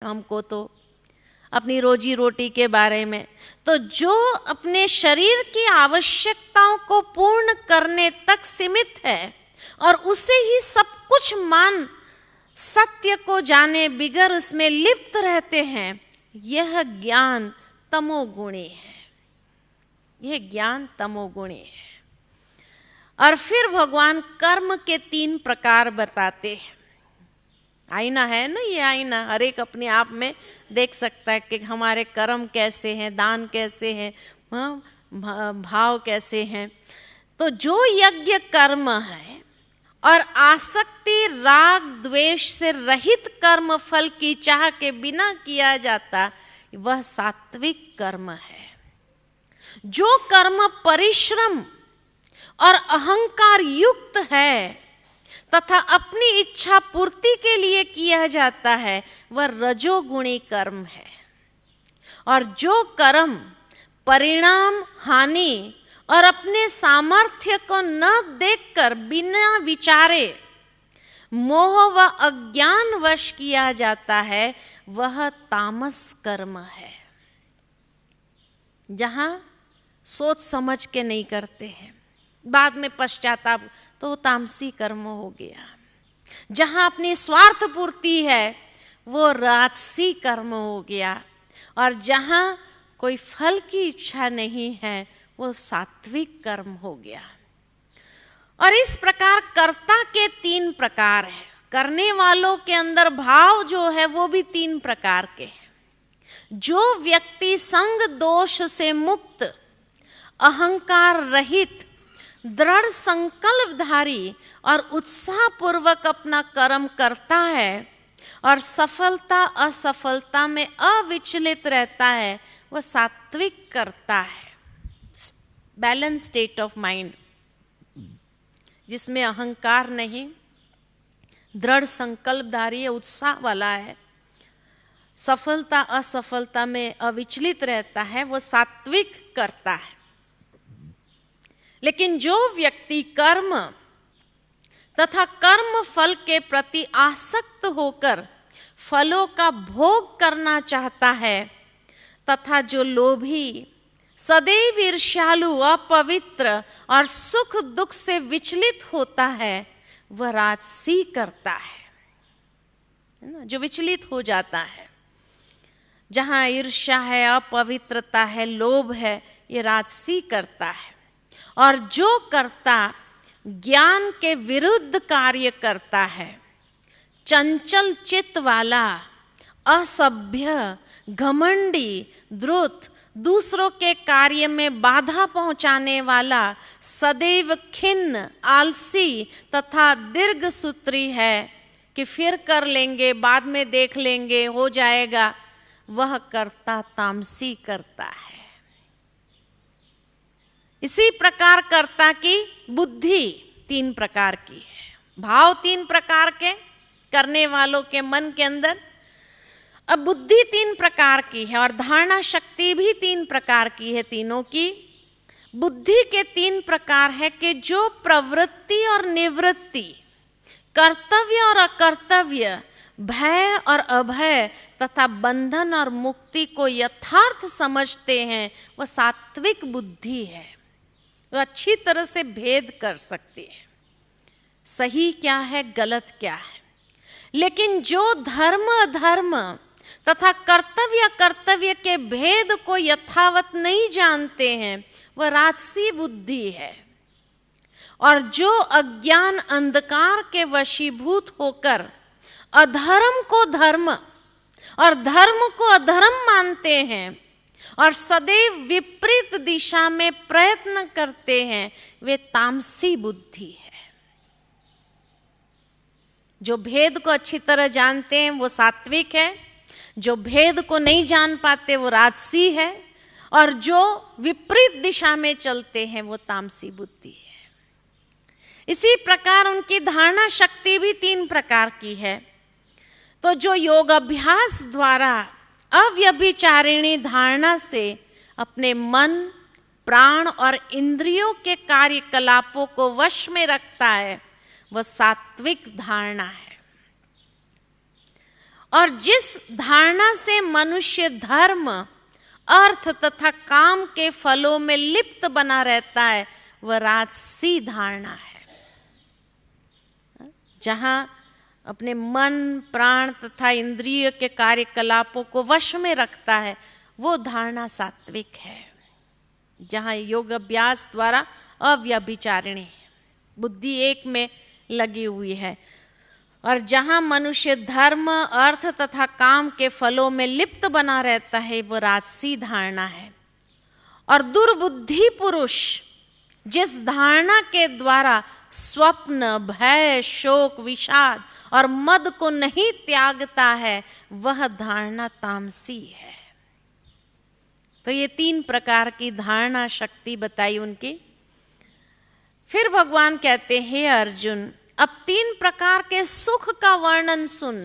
हमको तो अपनी रोजी रोटी के बारे में। तो जो अपने शरीर की आवश्यकताओं को पूर्ण करने तक सीमित है और उसे ही सब कुछ मान सत्य को जाने बिगर उसमें लिप्त रहते हैं, यह ज्ञान तमोगुणी है। यह ज्ञान तमोगुणी है। और फिर भगवान कर्म के 3 प्रकार बताते हैं। आईना है ना, ये आईना हर एक अपने आप में देख सकता है कि हमारे कर्म कैसे हैं, दान कैसे हैं, भाव कैसे हैं। तो जो यज्ञ कर्म है और आसक्ति राग द्वेष से रहित कर्म फल की चाह के बिना किया जाता, वह सात्विक कर्म है। जो कर्म परिश्रम और अहंकार युक्त है तथा अपनी इच्छा पूर्ति के लिए किया जाता है, वह रजोगुणी कर्म है। और जो कर्म परिणाम हानि और अपने सामर्थ्य को न देखकर बिना विचारे मोह व अज्ञान वश किया जाता है, वह तामस कर्म है। जहां सोच समझ के नहीं करते हैं, बाद में पश्चाताप, तो तामसी कर्म हो गया। जहां अपनी स्वार्थ पूर्ति है, वो राजसी कर्म हो गया। और जहां कोई फल की इच्छा नहीं है, वो सात्विक कर्म हो गया। और इस प्रकार कर्ता के 3 प्रकार है। करने वालों के अंदर भाव जो है वो भी 3 प्रकार के हैं। जो व्यक्ति संग दोष से मुक्त, अहंकार रहित, दृढ़ संकल्पधारी और उत्साहपूर्वक अपना कर्म करता है और सफलता असफलता में अविचलित रहता है, वह सात्विक करता है। बैलेंस स्टेट ऑफ माइंड, जिसमें अहंकार नहीं, दृढ़ संकल्पधारी है, उत्साह वाला है, सफलता असफलता में अविचलित रहता है, वो सात्विक करता है। लेकिन जो व्यक्ति कर्म तथा कर्म फल के प्रति आसक्त होकर फलों का भोग करना चाहता है तथा जो लोभी, सदैव ईर्ष्यालु, अपवित्र और सुख दुख से विचलित होता है, वह राजसी करता है ना, जो विचलित हो जाता है। जहां ईर्ष्या है, अपवित्रता है, लोभ है, ये राजसी करता है। और जो कर्ता ज्ञान के विरुद्ध कार्य करता है, चंचल चित्त वाला, असभ्य, घमंडी, द्रुत, दूसरों के कार्य में बाधा पहुंचाने वाला, सदैव खिन्न, आलसी तथा दीर्घसूत्री है कि फिर कर लेंगे, बाद में देख लेंगे, हो जाएगा, वह कर्ता तामसी करता है। इसी प्रकार कर्ता की बुद्धि 3 प्रकार की है, भाव 3 प्रकार के करने वालों के मन के अंदर। अब बुद्धि 3 प्रकार की है और धारणा शक्ति भी 3 प्रकार की है। तीनों की बुद्धि के 3 प्रकार है कि जो प्रवृत्ति और निवृत्ति, कर्तव्य और अकर्तव्य, भय और अभय तथा बंधन और मुक्ति को यथार्थ समझते हैं, वह सात्विक बुद्धि है। वो अच्छी तरह से भेद कर सकती है, सही क्या है, गलत क्या है। लेकिन जो धर्म अधर्म तथा कर्तव्य कर्तव्य के भेद को यथावत नहीं जानते हैं, वह राजसी बुद्धि है। और जो अज्ञान अंधकार के वशीभूत होकर अधर्म को धर्म और धर्म को अधर्म मानते हैं और सदैव विपरीत दिशा में प्रयत्न करते हैं, वे तामसी बुद्धि है। जो भेद को अच्छी तरह जानते हैं वो सात्विक है, जो भेद को नहीं जान पाते वो राजसी है, और जो विपरीत दिशा में चलते हैं वो तामसी बुद्धि है। इसी प्रकार उनकी धारणा शक्ति भी 3 प्रकार की है। तो जो योग अभ्यास द्वारा अव्यभिचारिणी धारणा से अपने मन, प्राण और इंद्रियों के कार्यकलापों को वश में रखता है, वह सात्विक धारणा है। और जिस धारणा से मनुष्य धर्म, अर्थ तथा काम के फलों में लिप्त बना रहता है, वह राजसी धारणा है। जहां अपने मन, प्राण तथा इंद्रिय के कार्यकलापों को वश में रखता है, वो धारणा सात्विक है। जहां योग अभ्यास द्वारा अव्यभिचारिणी बुद्धि एक में लगी हुई है, और जहां मनुष्य धर्म, अर्थ तथा काम के फलों में लिप्त बना रहता है, वो राजसी धारणा है। और दुर्बुद्धि पुरुष जिस धारणा के द्वारा स्वप्न, भय, शोक, विषाद और मद को नहीं त्यागता है, वह धारणा तामसी है। तो ये 3 प्रकार की धारणा शक्ति बताई उनकी। फिर भगवान कहते हैं, हे अर्जुन, अब 3 प्रकार के सुख का वर्णन सुन।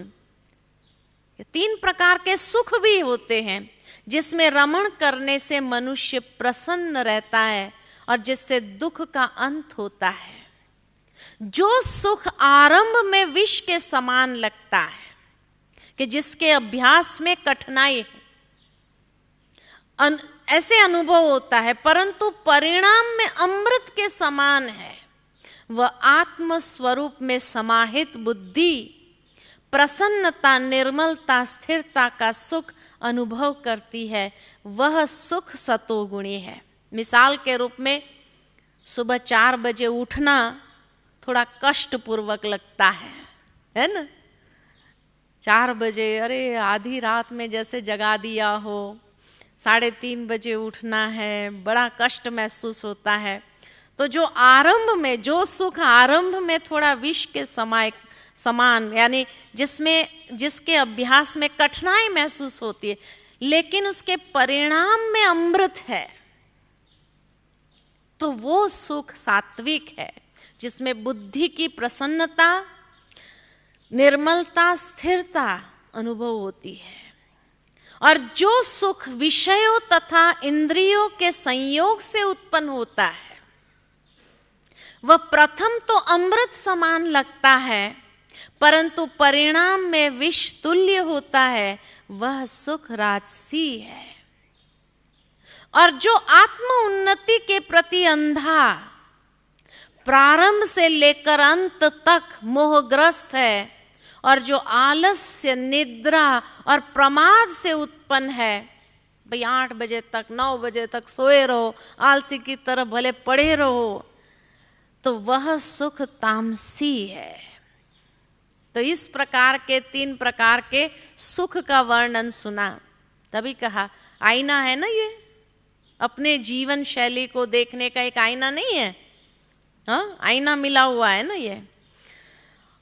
3 प्रकार के सुख भी होते हैं जिसमें रमण करने से मनुष्य प्रसन्न रहता है और जिससे दुख का अंत होता है। जो सुख आरंभ में विष के समान लगता है, कि जिसके अभ्यास में कठिनाई है, ऐसे अनुभव होता है, परंतु परिणाम में अमृत के समान है, वह आत्म स्वरूप में समाहित बुद्धि, प्रसन्नता, निर्मलता, स्थिरता का सुख अनुभव करती है। वह सुख सतोगुणी है। मिसाल के रूप में सुबह 4 बजे उठना थोड़ा कष्टपूर्वक लगता है ना? 4 बजे, अरे आधी रात में जैसे जगा दिया हो, 3:30 बजे उठना है, बड़ा कष्ट महसूस होता है। तो जो आरंभ में, जो सुख आरंभ में थोड़ा विष के समान, यानी जिसके अभ्यास में कठिनाई महसूस होती है, लेकिन उसके परिणाम में अमृत है, तो वो सुख सात्विक है, जिसमें बुद्धि की प्रसन्नता, निर्मलता, स्थिरता अनुभव होती है। और जो सुख विषयों तथा इंद्रियों के संयोग से उत्पन्न होता है, वह प्रथम तो अमृत समान लगता है, परंतु परिणाम में विष तुल्य होता है, वह सुख राजसी है। और जो आत्म उन्नति के प्रति अंधा, प्रारंभ से लेकर अंत तक मोहग्रस्त है, और जो आलस्य, निद्रा और प्रमाद से उत्पन्न है, भाई 8 बजे तक, 9 बजे तक सोए रहो, आलसी की तरह भले पड़े रहो, तो वह सुख तामसी है। तो इस प्रकार के 3 प्रकार के सुख का वर्णन सुना। तभी कहा, आईना है ना ये, अपने जीवन शैली को देखने का एक आईना नहीं है? हाँ, आईना मिला हुआ है ना ये।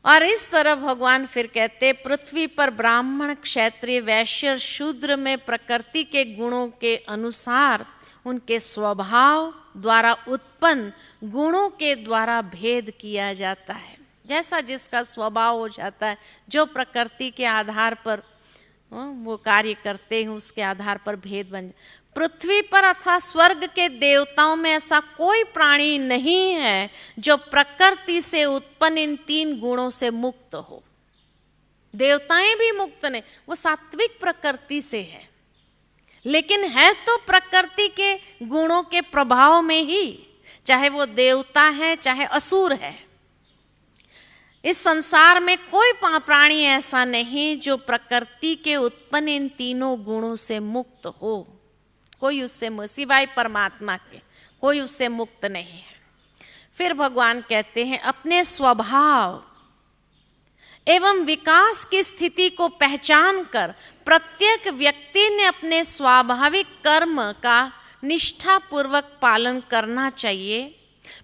और इस तरह भगवान फिर कहते, पृथ्वी पर ब्राह्मण, क्षत्रिय, वैश्य, शूद्र में प्रकृति के गुणों के अनुसार उनके स्वभाव द्वारा उत्पन्न गुणों के द्वारा भेद किया जाता है। जैसा जिसका स्वभाव हो जाता है, जो प्रकृति के आधार पर वो कार्य करते हैं, उसके आधार पर भेद बन। पृथ्वी पर अथवा स्वर्ग के देवताओं में ऐसा कोई प्राणी नहीं है जो प्रकृति से उत्पन्न इन 3 गुणों से मुक्त हो। देवताएं भी मुक्त नहीं, वो सात्विक प्रकृति से है, लेकिन है तो प्रकृति के गुणों के प्रभाव में ही, चाहे वो देवता है चाहे असुर है। इस संसार में कोई प्राणी ऐसा नहीं जो प्रकृति के उत्पन्न इन 3 गुणों से मुक्त हो। कोई उससे, सिवाय परमात्मा के, कोई उससे मुक्त नहीं है। फिर भगवान कहते हैं, अपने स्वभाव एवं विकास की स्थिति को पहचान कर प्रत्येक व्यक्ति ने अपने स्वाभाविक कर्म का निष्ठापूर्वक पालन करना चाहिए,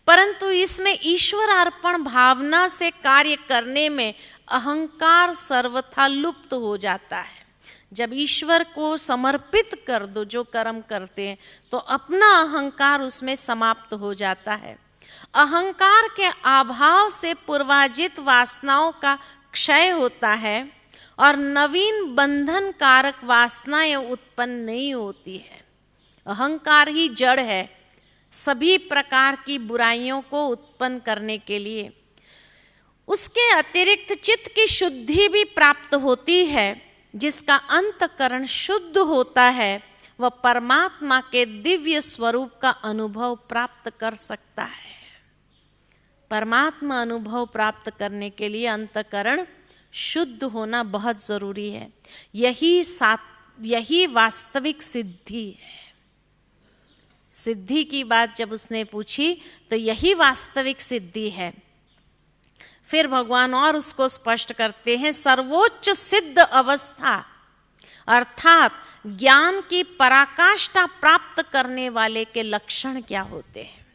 परंतु इसमें ईश्वर अर्पण भावना से कार्य करने में अहंकार सर्वथा लुप्त हो जाता है। जब ईश्वर को समर्पित कर दो जो कर्म करते हैं, तो अपना अहंकार उसमें समाप्त हो जाता है। अहंकार के अभाव से पूर्वार्जित वासनाओं का क्षय होता है और नवीन बंधन कारक वासनाएं उत्पन्न नहीं होती है। अहंकार ही जड़ है सभी प्रकार की बुराइयों को उत्पन्न करने के लिए। उसके अतिरिक्त चित्त की शुद्धि भी प्राप्त होती है, जिसका अंतःकरण शुद्ध होता है वह परमात्मा के दिव्य स्वरूप का अनुभव प्राप्त कर सकता है। परमात्मा अनुभव प्राप्त करने के लिए अंतःकरण शुद्ध होना बहुत जरूरी है। यही वास्तविक सिद्धि है। सिद्धि की बात जब उसने पूछी तो यही वास्तविक सिद्धि है। फिर भगवान और उसको स्पष्ट करते हैं, सर्वोच्च सिद्ध अवस्था अर्थात ज्ञान की पराकाष्ठा प्राप्त करने वाले के लक्षण क्या होते हैं,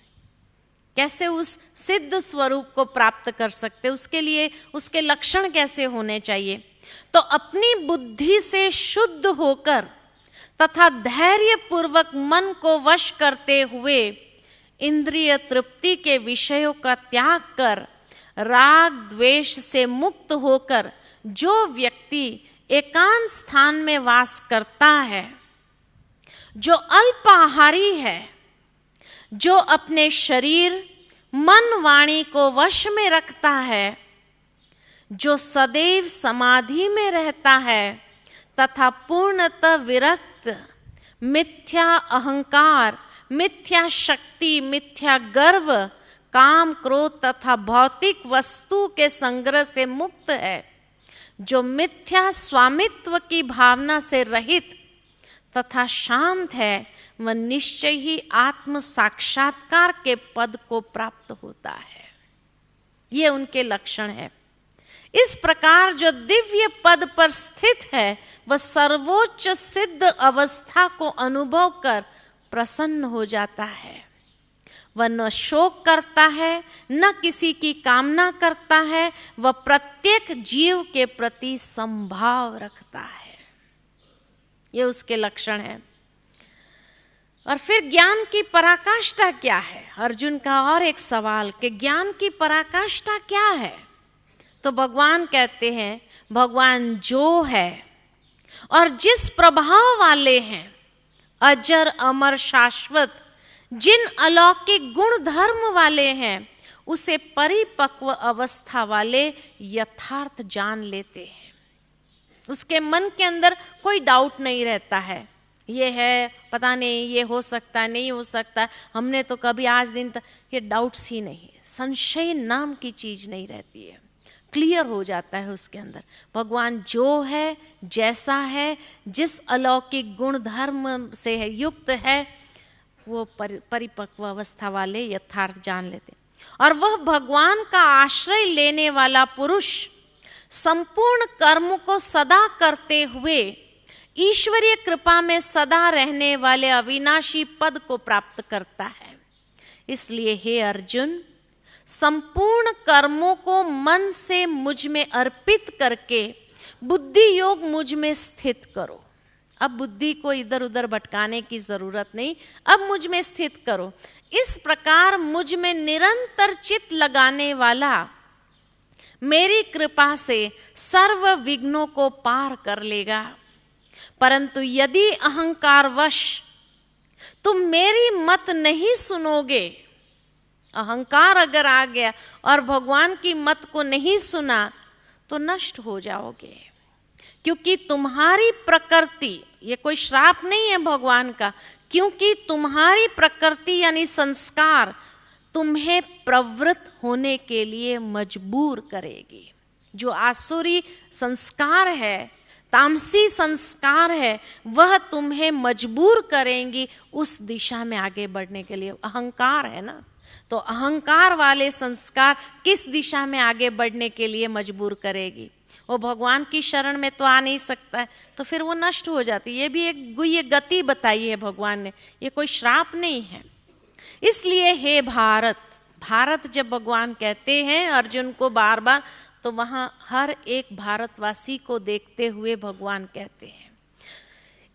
कैसे उस सिद्ध स्वरूप को प्राप्त कर सकते, उसके लिए उसके लक्षण कैसे होने चाहिए। तो अपनी बुद्धि से शुद्ध होकर तथा धैर्य पूर्वक मन को वश करते हुए इंद्रिय तृप्ति के विषयों का त्याग कर राग द्वेष से मुक्त होकर जो व्यक्ति एकांत स्थान में वास करता है, जो अल्पाहारी है, जो अपने शरीर मन वाणी को वश में रखता है, जो सदैव समाधि में रहता है तथा पूर्णतः विरक्त, मिथ्या अहंकार, मिथ्या शक्ति, मिथ्या गर्व, काम क्रोध तथा भौतिक वस्तु के संग्रह से मुक्त है, जो मिथ्या स्वामित्व की भावना से रहित तथा शांत है, वह निश्चय ही आत्म साक्षात्कार के पद को प्राप्त होता है। ये उनके लक्षण है। इस प्रकार जो दिव्य पद पर स्थित है वह सर्वोच्च सिद्ध अवस्था को अनुभव कर प्रसन्न हो जाता है। वह न शोक करता है, न किसी की कामना करता है, वह प्रत्येक जीव के प्रति समभाव रखता है। ये उसके लक्षण है। और फिर ज्ञान की पराकाष्ठा क्या है? अर्जुन का और एक सवाल कि ज्ञान की पराकाष्ठा क्या है? तो भगवान कहते हैं, भगवान जो है और जिस प्रभाव वाले हैं, अजर अमर शाश्वत, जिन अलौकिक गुण धर्म वाले हैं, उसे परिपक्व अवस्था वाले यथार्थ जान लेते हैं। उसके मन के अंदर कोई डाउट नहीं रहता है, ये है, पता नहीं, ये हो सकता, नहीं हो सकता, हमने तो कभी आज दिन तक, ये डाउट्स ही नहीं, संशय नाम की चीज नहीं रहती है। क्लियर हो जाता है उसके अंदर। भगवान जो है, जैसा है, जिस अलौकिक गुण धर्म से है युक्त है, वो परिपक्व अवस्था वाले यथार्थ जान लेते। और वह भगवान का आश्रय लेने वाला पुरुष संपूर्ण कर्म को सदा करते हुए ईश्वरीय कृपा में सदा रहने वाले अविनाशी पद को प्राप्त करता है। इसलिए हे अर्जुन, संपूर्ण कर्मों को मन से मुझ में अर्पित करके बुद्धि योग मुझ में स्थित करो। अब बुद्धि को इधर उधर भटकाने की जरूरत नहीं, अब मुझ में स्थित करो। इस प्रकार मुझ में निरंतर चित्त लगाने वाला मेरी कृपा से सर्व विघ्नों को पार कर लेगा। परंतु यदि अहंकारवश तुम मेरी मत नहीं सुनोगे, अहंकार अगर आ गया और भगवान की मत को नहीं सुना, तो नष्ट हो जाओगे। क्योंकि तुम्हारी प्रकृति, ये कोई श्राप नहीं है भगवान का, क्योंकि तुम्हारी प्रकृति यानी संस्कार तुम्हें प्रवृत्त होने के लिए मजबूर करेगी। जो आसुरी संस्कार है, तामसी संस्कार है, वह तुम्हें मजबूर करेंगी उस दिशा में आगे बढ़ने के लिए। अहंकार है ना, तो अहंकार वाले संस्कार किस दिशा में आगे बढ़ने के लिए मजबूर करेगी? वो भगवान की शरण में तो आ नहीं सकता है, तो फिर वो नष्ट हो जाती है। ये भी ये गति बताई है भगवान ने, ये कोई श्राप नहीं है। इसलिए हे भारत, भारत जब भगवान कहते हैं अर्जुन को बार बार, तो वहां हर एक भारतवासी को देखते हुए भगवान कहते हैं।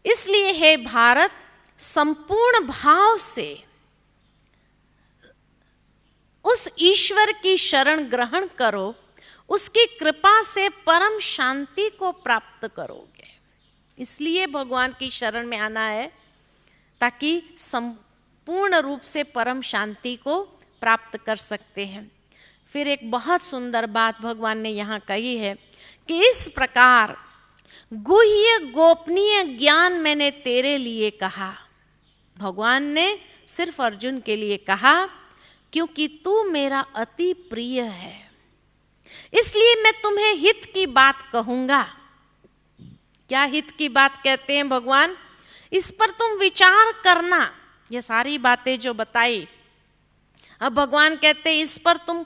इसलिए हे भारत, संपूर्ण भाव से उस ईश्वर की शरण ग्रहण करो, उसकी कृपा से परम शांति को प्राप्त करोगे। इसलिए भगवान की शरण में आना है, ताकि संपूर्ण रूप से परम शांति को प्राप्त कर सकते हैं। फिर एक बहुत सुंदर बात भगवान ने यहाँ कही है कि इस प्रकार गुह्य गोपनीय ज्ञान मैंने तेरे लिए कहा। भगवान ने सिर्फ अर्जुन के लिए कहा क्योंकि तू मेरा अति प्रिय है, इसलिए मैं तुम्हें हित की बात कहूंगा। क्या हित की बात कहते हैं भगवान? इस पर तुम विचार करना। ये सारी बातें जो बताई, अब भगवान कहते हैं इस पर तुम